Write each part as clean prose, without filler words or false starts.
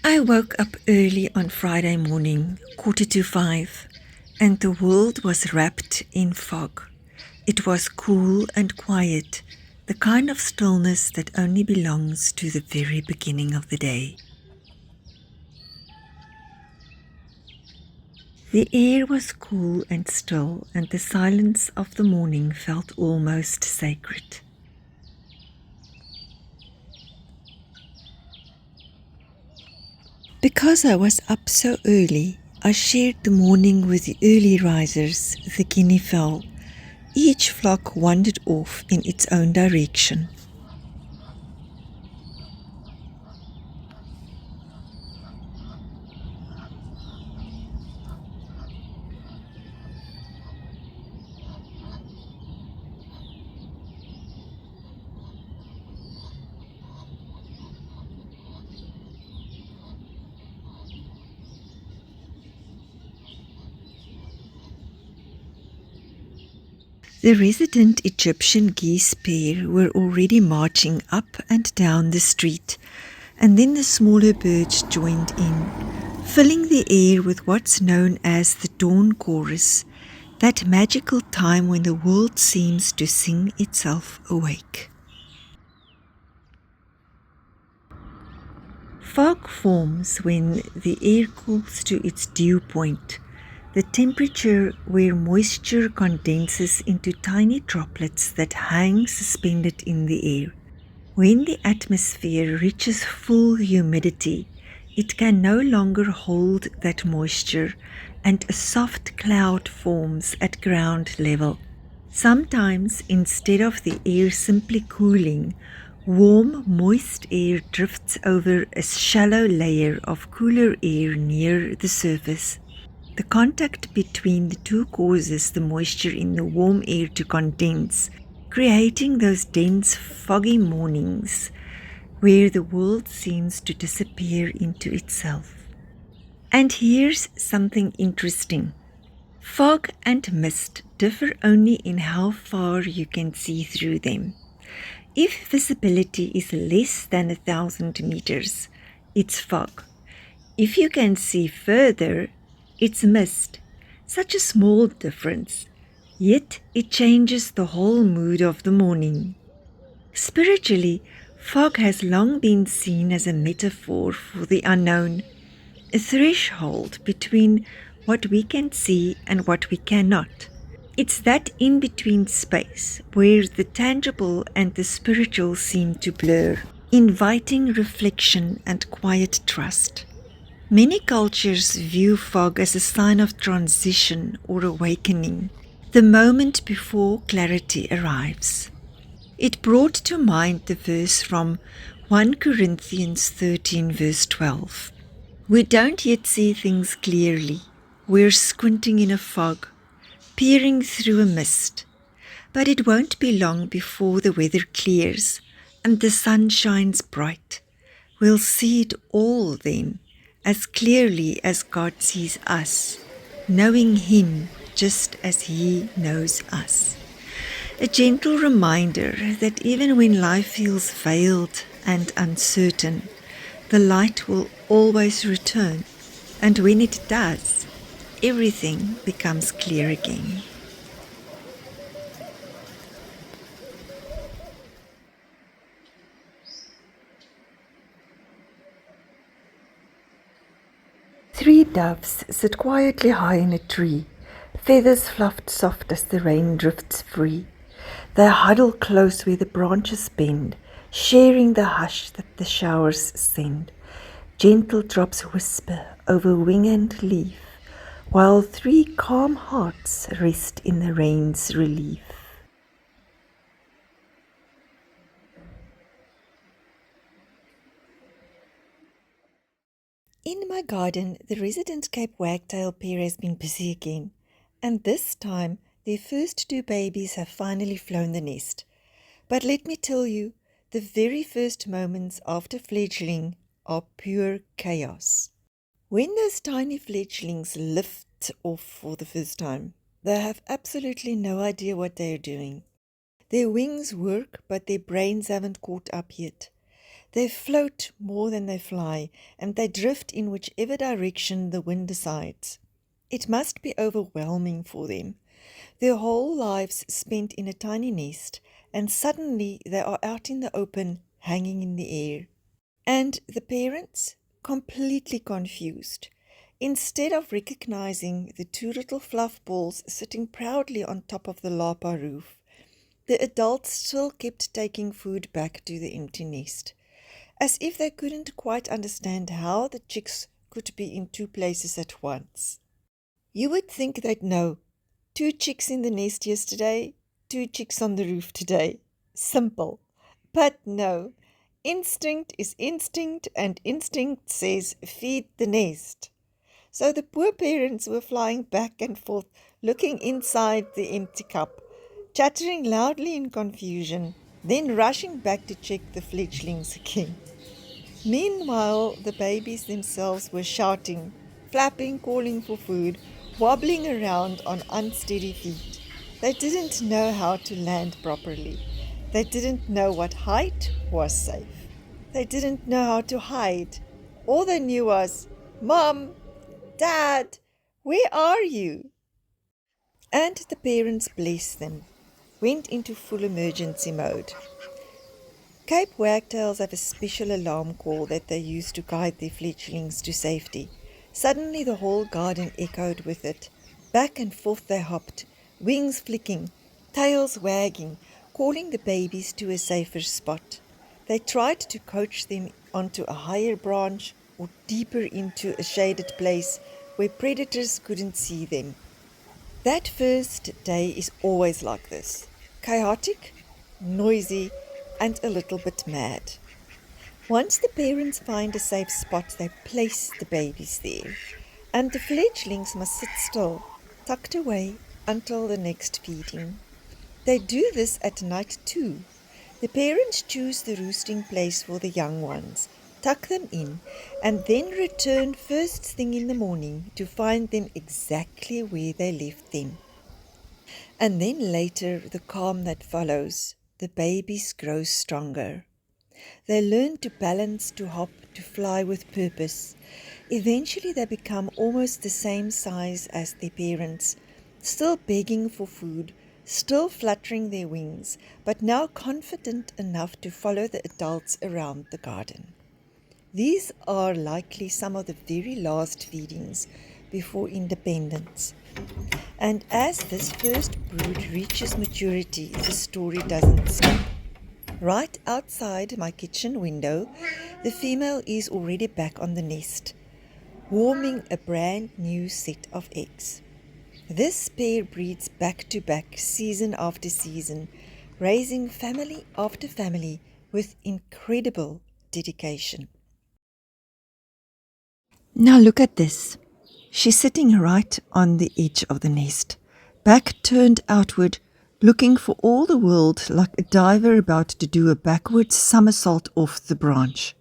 I woke up early on Friday morning, 4:45, and the world was wrapped in fog. It was cool and quiet, the kind of stillness that only belongs to the very beginning of the day. The air was cool and still, and the silence of the morning felt almost sacred. Because I was up so early, I shared the morning with the early risers, the guinea fowl. Each flock wandered off in its own direction. The resident Egyptian geese pair were already marching up and down the street, and then the smaller birds joined in, filling the air with what's known as the dawn chorus, that magical time when the world seems to sing itself awake. Fog forms when the air cools to its dew point, the temperature where moisture condenses into tiny droplets that hang suspended in the air. When the atmosphere reaches full humidity, it can no longer hold that moisture, and a soft cloud forms at ground level. Sometimes, instead of the air simply cooling, warm, moist air drifts over a shallow layer of cooler air near the surface. The contact between the two causes the moisture in the warm air to condense, creating those dense, foggy mornings where the world seems to disappear into itself. And here's something interesting. Fog and mist differ only in how far you can see through them. If visibility is less than 1,000 meters, it's fog. If you can see further, it's mist. Such a small difference, yet it changes the whole mood of the morning. Spiritually, fog has long been seen as a metaphor for the unknown, a threshold between what we can see and what we cannot. It's that in-between space where the tangible and the spiritual seem to blur, inviting reflection and quiet trust. Many cultures view fog as a sign of transition or awakening, the moment before clarity arrives. It brought to mind the verse from 1 Corinthians 13 verse 12. We don't yet see things clearly. We're squinting in a fog, peering through a mist. But it won't be long before the weather clears and the sun shines bright. We'll see it all then, as clearly as God sees us, knowing Him just as He knows us. A gentle reminder that even when life feels veiled and uncertain, the light will always return, and when it does, everything becomes clear again. Three doves sit quietly high in a tree, feathers fluffed soft as the rain drifts free. They huddle close where the branches bend, sharing the hush that the showers send. Gentle drops whisper over wing and leaf, while three calm hearts rest in the rain's relief. In my garden, the resident Cape Wagtail pair has been busy again, and this time their first two babies have finally flown the nest. But let me tell you, the very first moments after fledgling are pure chaos. When those tiny fledglings lift off for the first time, they have absolutely no idea what they are doing. Their wings work, but their brains haven't caught up yet. They float more than they fly, and they drift in whichever direction the wind decides. It must be overwhelming for them. Their whole lives spent in a tiny nest, and suddenly they are out in the open, hanging in the air. And the parents? Completely confused. Instead of recognizing the two little fluff balls sitting proudly on top of the lapa roof, the adults still kept taking food back to the empty nest, as if they couldn't quite understand how the chicks could be in two places at once. You would think they'd know. Two chicks in the nest yesterday, two chicks on the roof today. Simple. But no. Instinct is instinct, and instinct says feed the nest. So the poor parents were flying back and forth, looking inside the empty cup, chattering loudly in confusion, then rushing back to check the fledglings again. Meanwhile, the babies themselves were shouting, flapping, calling for food, wobbling around on unsteady feet. They didn't know how to land properly. They didn't know what height was safe. They didn't know how to hide. All they knew was, "Mom, Dad, where are you?" And the parents, bless them, went into full emergency mode. Cape wagtails have a special alarm call that they use to guide their fledglings to safety. Suddenly the whole garden echoed with it. Back and forth they hopped, wings flicking, tails wagging, calling the babies to a safer spot. They tried to coax them onto a higher branch or deeper into a shaded place where predators couldn't see them. That first day is always like this: chaotic, noisy, and a little bit mad. Once the parents find a safe spot, they place the babies there, and the fledglings must sit still, tucked away until the next feeding. They do this at night too. The parents choose the roosting place for the young ones, tuck them in, and then return first thing in the morning to find them exactly where they left them. And then later, the calm that follows, the babies grow stronger. They learn to balance, to hop, to fly with purpose. Eventually they become almost the same size as their parents, still begging for food, still fluttering their wings, but now confident enough to follow the adults around the garden. These are likely some of the very last feedings before independence. And as this first brood reaches maturity, the story doesn't stop. Right outside my kitchen window, the female is already back on the nest, warming a brand new set of eggs. This pair breeds back to back, season after season, raising family after family with incredible dedication. Now look at this. She's sitting right on the edge of the nest, back turned outward, looking for all the world like a diver about to do a backwards somersault off the branch.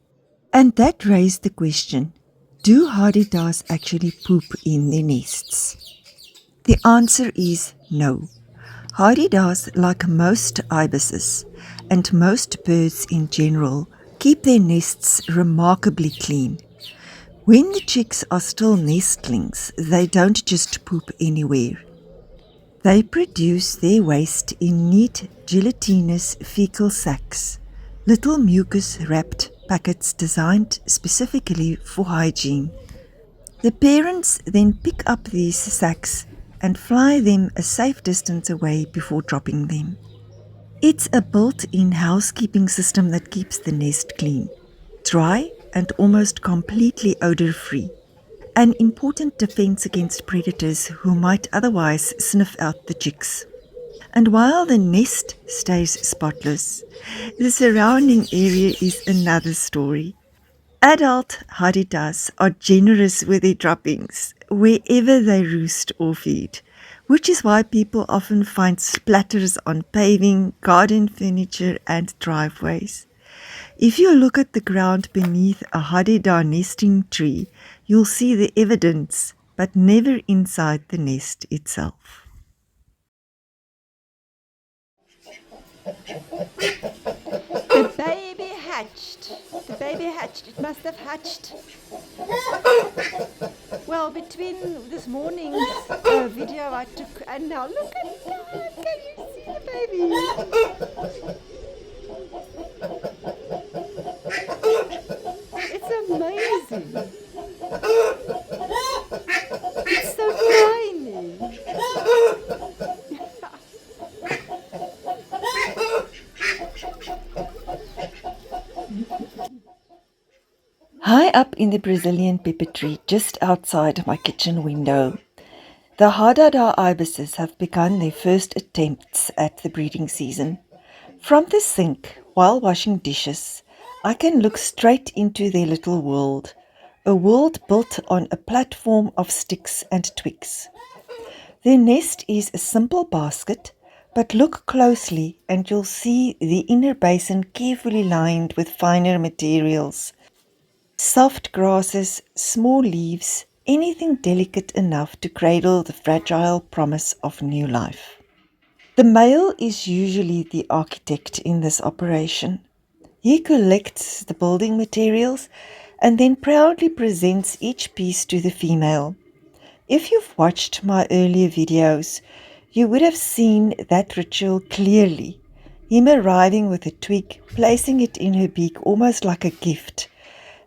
And that raised the question, do Hadedas actually poop in their nests? The answer is no. Hadedas, like most ibises and most birds in general, keep their nests remarkably clean. When the chicks are still nestlings, they don't just poop anywhere. They produce their waste in neat gelatinous fecal sacs, little mucus-wrapped packets designed specifically for hygiene. The parents then pick up these sacs and fly them a safe distance away before dropping them. It's a built-in housekeeping system that keeps the nest clean, dry, and almost completely odor-free. An important defense against predators who might otherwise sniff out the chicks. And while the nest stays spotless, the surrounding area is another story. Adult Hadedas are generous with their droppings wherever they roost or feed, which is why people often find splatters on paving, garden furniture, and driveways. If you look at the ground beneath a Hadeda nesting tree, you'll see the evidence, but never inside the nest itself. The baby hatched. The baby hatched. It must have hatched. Well, between this morning's video I took and now, look at that. Can you see the baby? It's amazing. It's so tiny. High up in the Brazilian pepper tree just outside my kitchen window, the Hadada Ibises have begun their first attempts at the breeding season. From the sink, while washing dishes, I can look straight into their little world, a world built on a platform of sticks and twigs. Their nest is a simple basket, but look closely and you'll see the inner basin carefully lined with finer materials. Soft grasses, small leaves, anything delicate enough to cradle the fragile promise of new life. The male is usually the architect in this operation. He collects the building materials and then proudly presents each piece to the female. If you've watched my earlier videos, you would have seen that ritual clearly. Him arriving with a twig, placing it in her beak almost like a gift,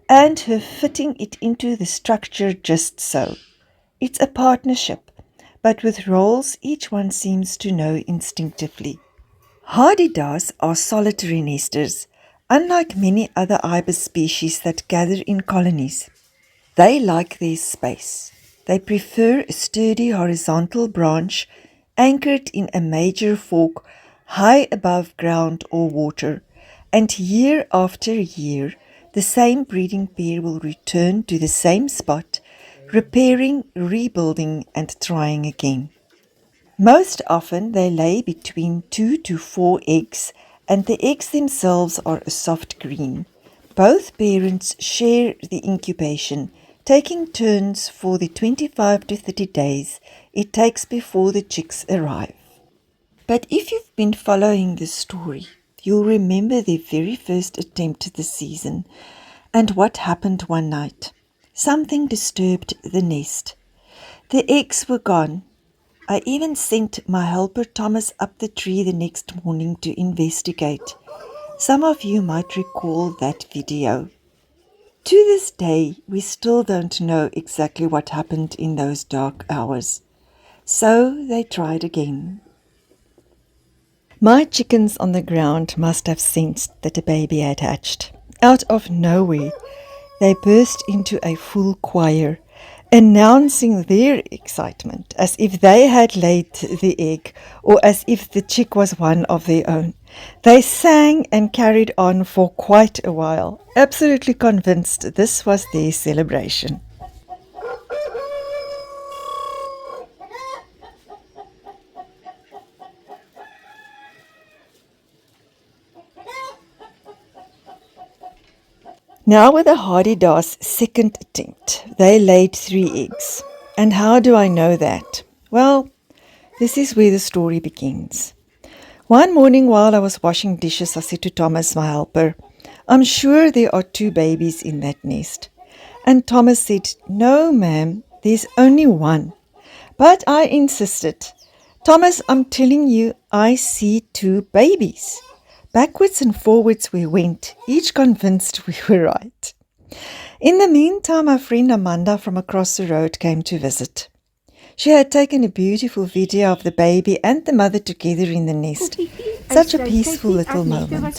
and her fitting it into the structure just so. It's a partnership, but with roles each one seems to know instinctively. Hadedas are solitary nesters, unlike many other ibis species that gather in colonies. They like their space. They prefer a sturdy horizontal branch anchored in a major fork high above ground or water, and year after year, the same breeding pair will return to the same spot, repairing, rebuilding, and trying again. Most often they lay between 2 to 4 eggs, and the eggs themselves are a soft green. Both parents share the incubation, taking turns for the 25 to 30 days it takes before the chicks arrive. But if you've been following this story, you'll remember their very first attempt this season and what happened one night. Something disturbed the nest. The eggs were gone. I even sent my helper Thomas up the tree the next morning to investigate. Some of you might recall that video. To this day, we still don't know exactly what happened in those dark hours. So they tried again. My chickens on the ground must have sensed that a baby had hatched. Out of nowhere, they burst into a full choir, announcing their excitement as if they had laid the egg or as if the chick was one of their own. They sang and carried on for quite a while, absolutely convinced this was their celebration. Now with the Hadeda's second attempt, they laid 3 eggs. And how do I know that? Well, this is where the story begins. One morning while I was washing dishes, I said to Thomas, my helper, I'm sure there are 2 babies in that nest. And Thomas said, no ma'am, there's only 1. But I insisted, Thomas, I'm telling you, I see 2 babies. Backwards and forwards we went, each convinced we were right. In the meantime, my friend Amanda from across the road came to visit. She had taken a beautiful video of the baby and the mother together in the nest. Such a peaceful little moment.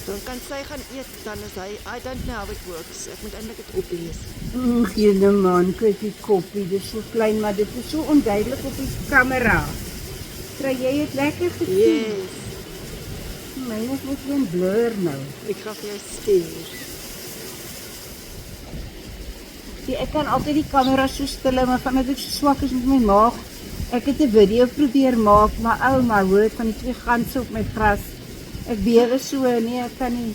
Dan kan sy gaan eet, dan is hy, I don't know how it works. Ek moet eintlik dit oplees. Jene man, kyk die koppie, dit is so klein, maar dit is so onduidelik op die kamera. Kry jy het lekker gesien? Yes. Myne is net een blur nou. Ek gaan vir jou stuur. See, ek kan altyd die kamera so stil hou, maar vandat ek so swak is met my maag, ek het 'n video probeer maak, maar ou my word van die 2 ganse op my gras. Ek bewe so, nee, ek kan nie.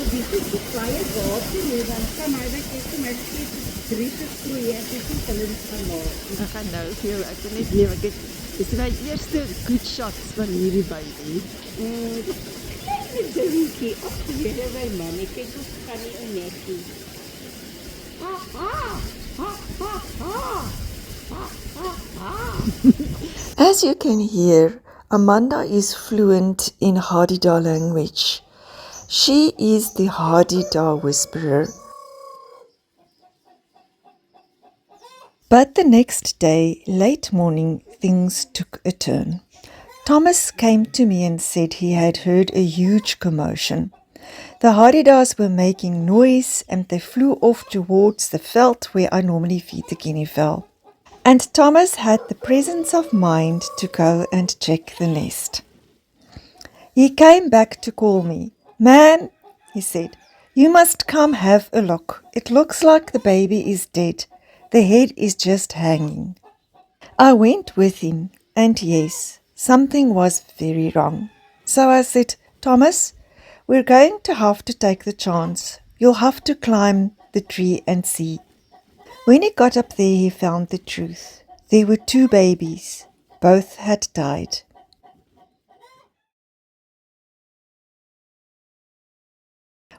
Dis is die baie water nie, dan kan hy net net vir my net 3 gesproei as ek nie hulle kan maak. Ek gaan nou vir jou, ek wil net neem, dis my eerste good shots van hierdie baby. Kleine dingetjie, ag jylle my mami, kyk hoe kan nie ou netjie. Ha ha, ha ha ha, ha ha ha. As you can hear, Amanda is fluent in Hadeda language. She is the Hadeda whisperer. But the next day, late morning, things took a turn. Thomas came to me and said he had heard a huge commotion. The Hadedas were making noise and they flew off towards the veld where I normally feed the guinea fowl. And Thomas had the presence of mind to go and check the nest. He came back to call me. "Man," he said, "you must come have a look. It looks like the baby is dead. The head is just hanging." I went with him, and yes, something was very wrong. So I said, "Thomas, we're going to have to take the chance. You'll have to climb the tree and see." When he got up there, he found the truth. There were 2 babies. Both had died.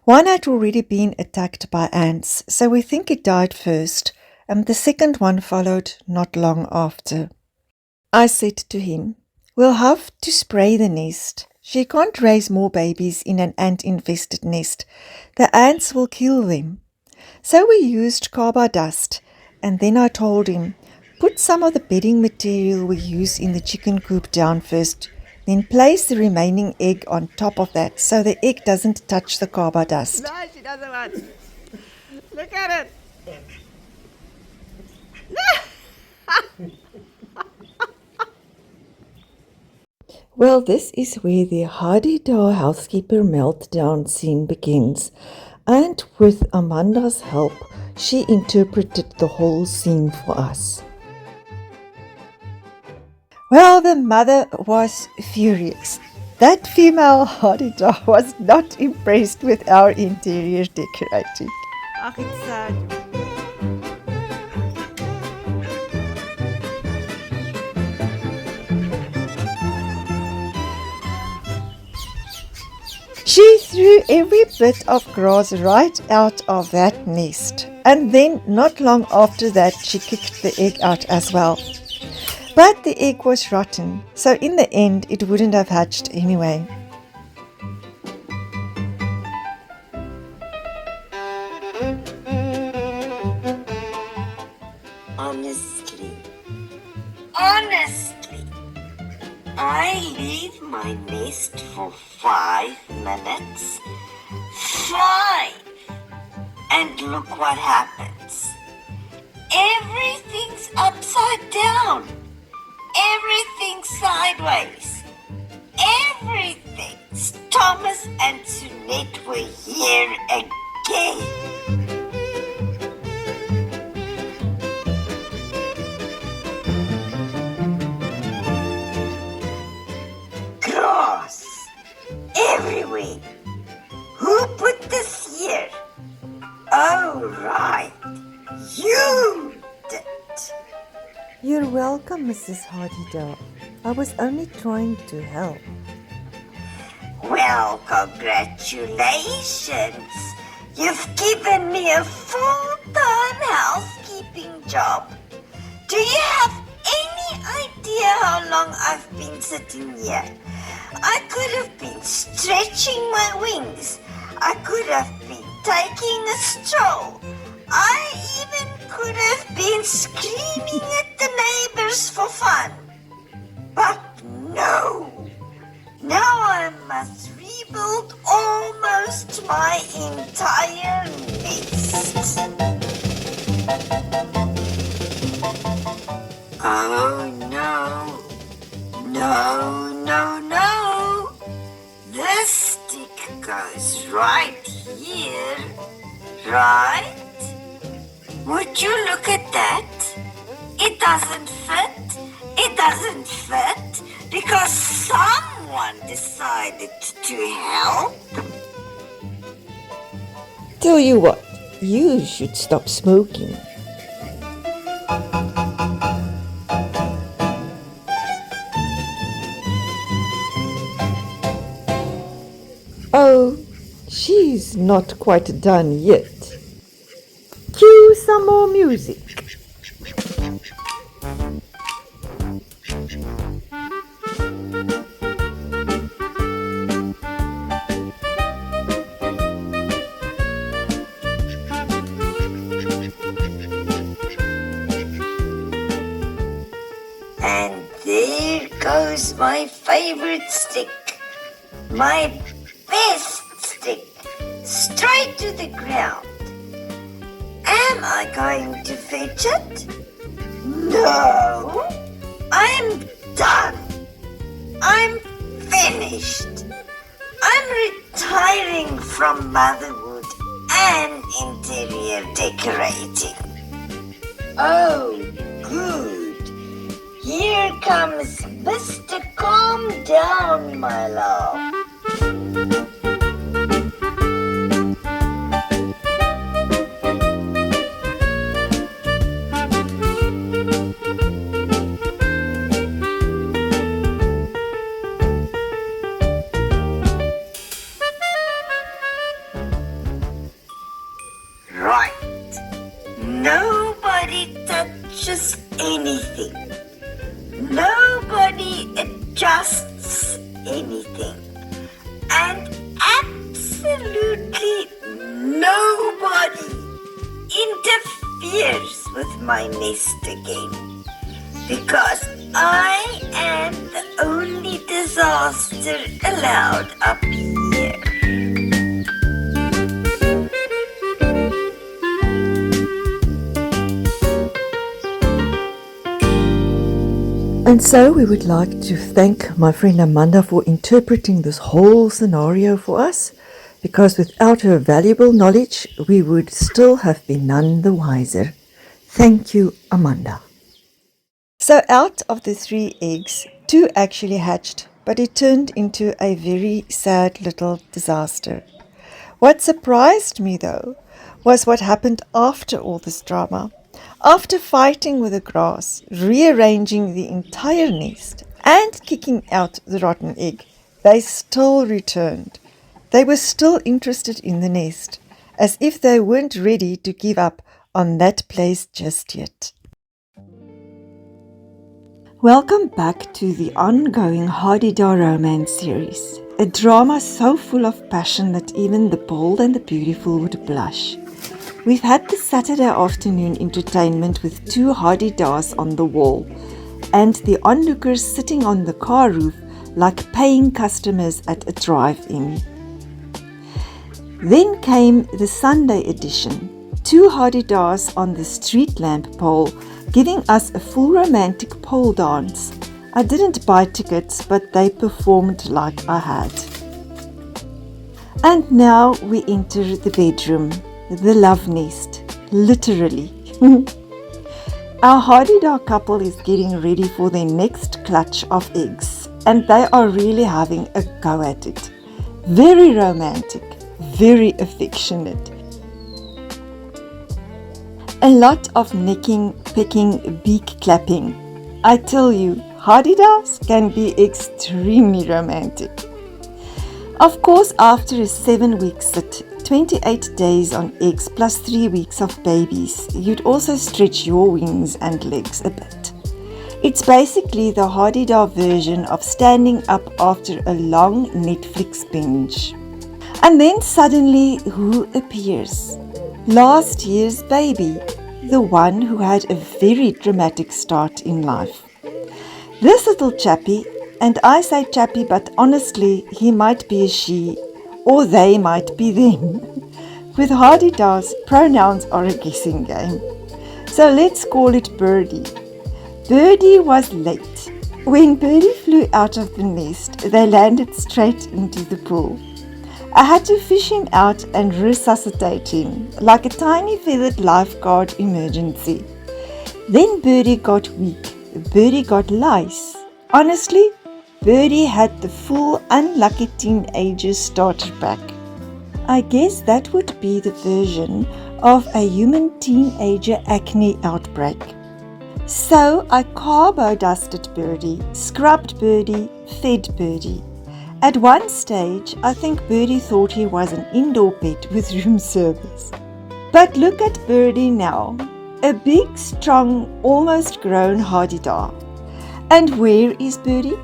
One had already been attacked by ants, so we think it died first, and the second one followed not long after. I said to him, "We'll have to spray the nest. She can't raise more babies in an ant-infested nest. The ants will kill them." So we used carba dust, and then I told him, "Put some of the bedding material we use in the chicken coop down first, then place the remaining egg on top of that so the egg doesn't touch the carba dust." No, she doesn't want. Look at it. Well, this is where the Hadeda housekeeper meltdown scene begins, and with Amanda's help, she interpreted the whole scene for us. Well, the mother was furious. That female Hadeda was not impressed with our interior decorating. Ach, it's sad. She threw every bit of grass right out of that nest, and then not long after that she kicked the egg out as well. But the egg was rotten, so in the end it wouldn't have hatched anyway. Honestly, I leave my nest for 5 minutes. 5! And look what happens. Everything's upside down. Everything's sideways. Everything. Thomas and Sunette were here again. Grass everywhere. Who put this here? Oh, right. You did. You're welcome, Mrs. Hadeda. I was only trying to help. Well, congratulations. You've given me a full-time housekeeping job. Do you have any idea how long I've been sitting here? I could have been stretching my wings. I could have been taking a stroll. I even could have been screaming at the neighbors for fun. But no. Now I must rebuild almost my entire nest. Oh no. No, no, no. This stick goes right here. Right? Would you look at that? It doesn't fit. It doesn't fit because someone decided to help. Tell you what, you should stop smoking. Oh, she's not quite done yet. Cue some more music. And there goes my favorite stick. My best stick. Straight to the ground. Am I going to fetch it? No. I'm done. I'm finished. I'm retiring from motherhood and interior decorating. Oh, good. Here comes Mr. Calm Down, my love. Right. Nobody touches anything. Nobody adjusts anything. And absolutely nobody interferes with my nest again. Because I am the only disaster allowed up here. And so we would like to thank my friend Amanda for interpreting this whole scenario for us, because without her valuable knowledge, we would still have been none the wiser. Thank you, Amanda. So out of the 3 eggs, 2 actually hatched, but it turned into a very sad little disaster. What surprised me, though, was what happened after all this drama. After fighting with the grass, rearranging the entire nest, and kicking out the rotten egg, they still returned. They were still interested in the nest, as if they weren't ready to give up on that place just yet. Welcome back to the ongoing Hadeda romance series, a drama so full of passion that even the bold and the beautiful would blush. We've had the Saturday afternoon entertainment with 2 Hadedas on the wall and the onlookers sitting on the car roof like paying customers at a drive-in. Then came the Sunday edition, 2 Hadedas on the street lamp pole giving us a full romantic pole dance. I didn't buy tickets, but they performed like I had. And now we enter the bedroom. The love nest, literally. Our Hadeda couple is getting ready for their next clutch of eggs, and they are really having a go at it. Very romantic, very affectionate. A lot of necking, pecking, beak clapping. I tell you, Hadedas can be extremely romantic. Of course, after a 7-week sit, 28 days on eggs plus 3 weeks of babies, you'd also stretch your wings and legs a bit. It's basically the Hadeda version of standing up after a long Netflix binge. And then suddenly, who appears? Last year's baby, the one who had a very dramatic start in life. This little chappie, and I say chappie, but honestly, he might be a she, or they might be them. With Hadedas, pronouns are a guessing game. So let's call it Birdie. Birdie was late. When Birdie flew out of the nest, they landed straight into the pool. I had to fish him out and resuscitate him, like a tiny feathered lifeguard emergency. Then Birdie got weak. Birdie got lice. Honestly, Birdie had the full unlucky teenager starter pack. I guess that would be the version of a human teenager acne outbreak. So I carbo-dusted Birdie, scrubbed Birdie, fed Birdie. At one stage, I think Birdie thought he was an indoor pet with room service. But look at Birdie now, a big, strong, almost grown Hadeda. And where is Birdie?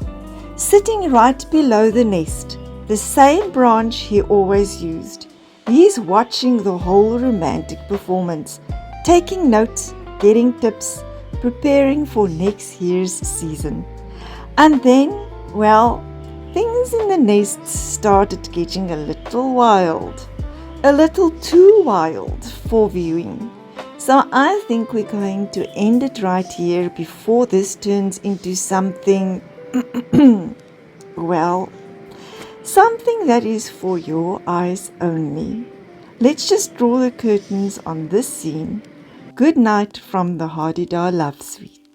Sitting right below the nest, the same branch he always used. He's watching the whole romantic performance, taking notes, getting tips, preparing for next year's season. And then, well, things in the nest started getting a little wild. A little too wild for viewing. So I think we're going to end it right here before this turns into something, well, something that is for your eyes only. Let's just draw the curtains on this scene. Good night from the Hadeda Love Suite.